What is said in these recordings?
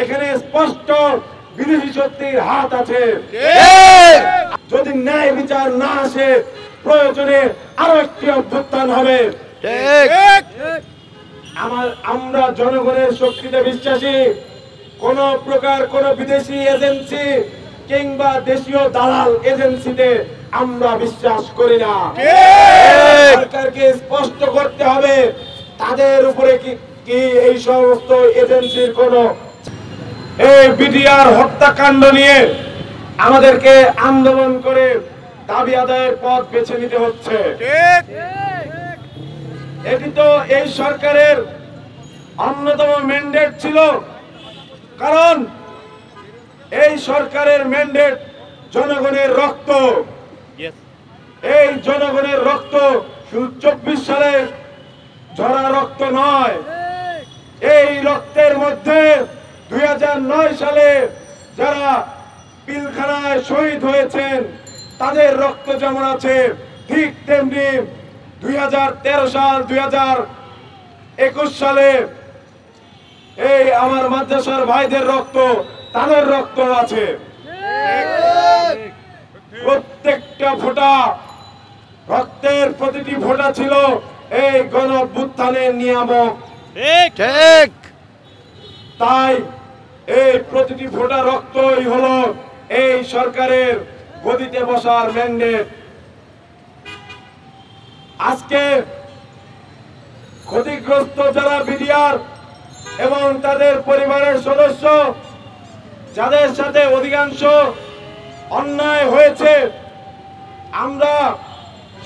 এখানে স্পষ্ট বিদেশি শক্তির হাত আছে। যদি ন্যায় বিচার না আসে প্রয়োজনে আরো একটি অভ্যুত্থান হবে। আমরা জনগণের শক্তিতে বিশ্বাসী। কোন প্রকার কোন বিদেশি এজেন্সি কিংবা দেশীয় দালাল এজেন্সিতে আমরা বিশ্বাস করি না। সরকারকে স্পষ্ট করতে হবে তাদের উপরে কি এই সমস্ত এজেন্সির কোন এই বিডিআর হত্যাকাণ্ড নিয়ে আমাদেরকে আন্দোলন করে দাবি আদায়ের পথ বেছে নিতে হচ্ছে। এটি তো এই সরকারের অন্যতম ম্যান্ডেট ছিল, কারণ এই সরকারের ম্যান্ডেট জনগণের রক্ত। এই জনগণের রক্ত শুধু 24 সালে ঝরা রক্ত নয়, এই রক্তের মধ্যে 2009 সালে যারা পিলখানায় শহীদ হয়েছেন তাদের রক্ত যেমন আছে, ঠিক তেমনি 2013 সাল 2021 সালে এই আমার মাদ্রাসার ভাইদের রক্ত, তাদের রক্ত আছে। প্রত্যেকটা ফোঁটা রক্তের প্রতিটি ফোঁটা ছিল এই গণঅভ্যুত্থানের নিয়ামক। ঠিক। তাই এই প্রতিটি ফোঁটা রক্তই হলো এই সরকারের গদিতে বসার ম্যান্ডেট। আজকে ক্ষতিগ্রস্ত যারা বিডিআর এবং তাদের পরিবারের সদস্য, যাদের সাথে অধিকাংশ অন্যায় হয়েছে, আমরা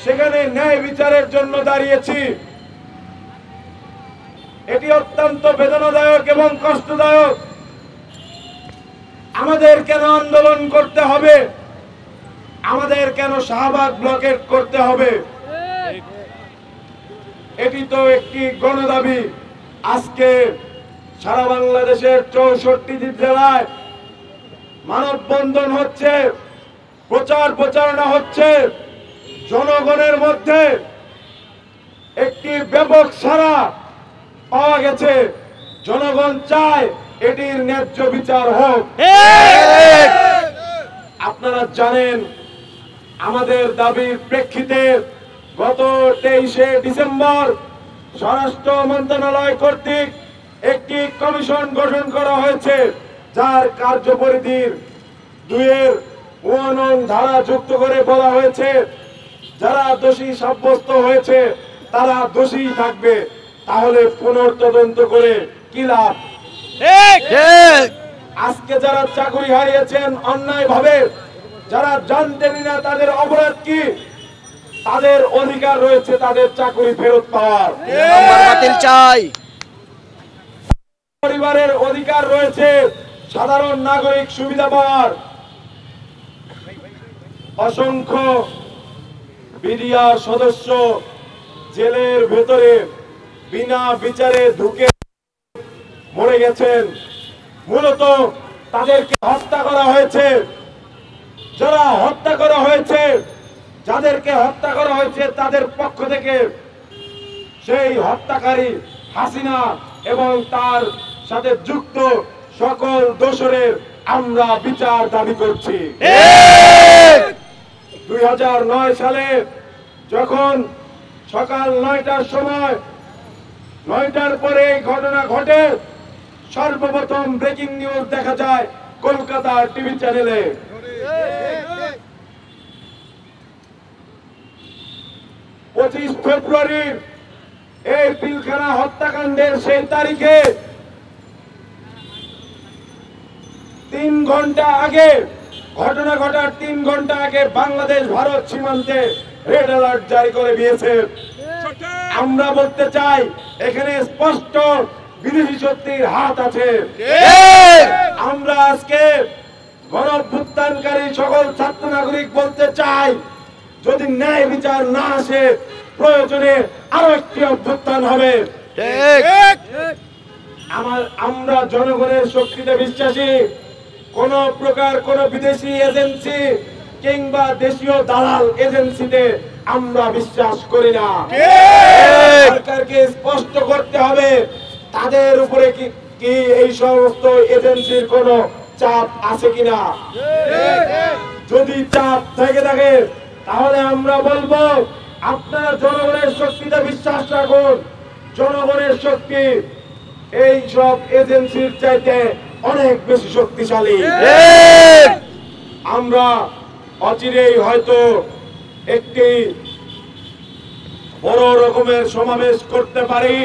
সেখানে ন্যায় বিচারের জন্য দাঁড়িয়েছি। এটি অত্যন্ত বেদনাদায়ক এবং কষ্টদায়ক। আমাদের কেন আন্দোলন করতে হবে? আমাদের কেন শাহবাগ ব্লকেট করতে হবে? এটি তো একটি গণদাবি। আজকে সারা বাংলাদেশের 64টি জেলায় মানববন্ধন হচ্ছে, প্রচার প্রচারণা হচ্ছে। জনগণের মধ্যে একটি ব্যাপক সাড়া পাওয়া গেছে। জনগণ চায় এটির ন্যায্য বিচার হোক। আপনারা জানেন আমাদের দাবির প্রেক্ষিতে গত 23শে ডিসেম্বর স্বরাষ্ট্র মন্ত্রণালয় কর্তৃক একটি কমিশন গঠন করা হয়েছে, যার কার্যপরিধির 2-1 ধারা যুক্ত করে বলা হয়েছে যারা দোষী সাব্যস্ত হয়েছে তারা দোষী থাকবে। তাহলে পুনর্তদন্ত করে কি লাভ? আজকে যারা চাকরি হারিয়েছেন অন্যায় ভাবে, যারা জানতেনই না তাদের অপরাধ কি, তাদের অধিকার রয়েছে তাদের চাকরি ফেরত পাওয়ার। চাই। পরিবারের অধিকার রয়েছে সাধারণ নাগরিক সুবিধা পাওয়ার। অসংখ্য বিডিআর সদস্য জেলের ভেতরে বিনা বিচারে ঢুকে মরে গেছেন। মূলত তাদেরকে হত্যা করা হয়েছে। যারা হত্যা করা হয়েছে, যাদেরকে হত্যা করা হয়েছে তাদের পক্ষ থেকে সেই হত্যাকারী হাসিনা এবং তার সাথে যুক্ত সকল দোষরের আমরা বিচার দাবি করছি। 2009 সালে যখন সকাল 9টার সময় 9টার পরে এই ঘটনা ঘটে, সর্বপ্রথম ব্রেকিং নিউজ দেখা যায় কলকাতার টিভি চ্যানেলে। 25 ফেব্রুয়ারি এই পিলখানা হত্যাকাণ্ডের সেই তারিখে 3 ঘন্টা আগে, ঘটনা ঘটার 3 ঘন্টা আগে বাংলাদেশ ভারত সীমান্তে রেড অ্যালার্ট জারি করে দিয়েছে। আমরা বলতে চাই এখানে স্পষ্ট বিদেশি শক্তির হাত আছে। আমরা আজকে গণঅভ্যুত্থানকারী সকল ছাত্র নাগরিক বলতে চাই, যদি ন্যায় বিচার না আসে প্রয়োজনে আরো একটি অভ্যুত্থান হবে। আমরা জনগণের শক্তিতে বিশ্বাসী। কোন প্রকার কোন বিদেশি এজেন্সি কিংবা দেশীয় দালাল এজেন্সিতে আমরা বিশ্বাস করি না। সরকারকে স্পষ্ট করতে হবে তাদের উপরে কি এই সমস্ত এজেন্সির কোনো চাপ আছে কিনা? যদি চাপ থেকে থাকে তাহলে আমরা বলবো আপনারা জনগণের শক্তিতে বিশ্বাস রাখুন। জনগণের শক্তি এই সব এজেন্সির চাইতে অনেক বেশি শক্তিশালী। আমরা অচিরেই হয়তো একটি বড় রকমের সমাবেশ করতে পারি।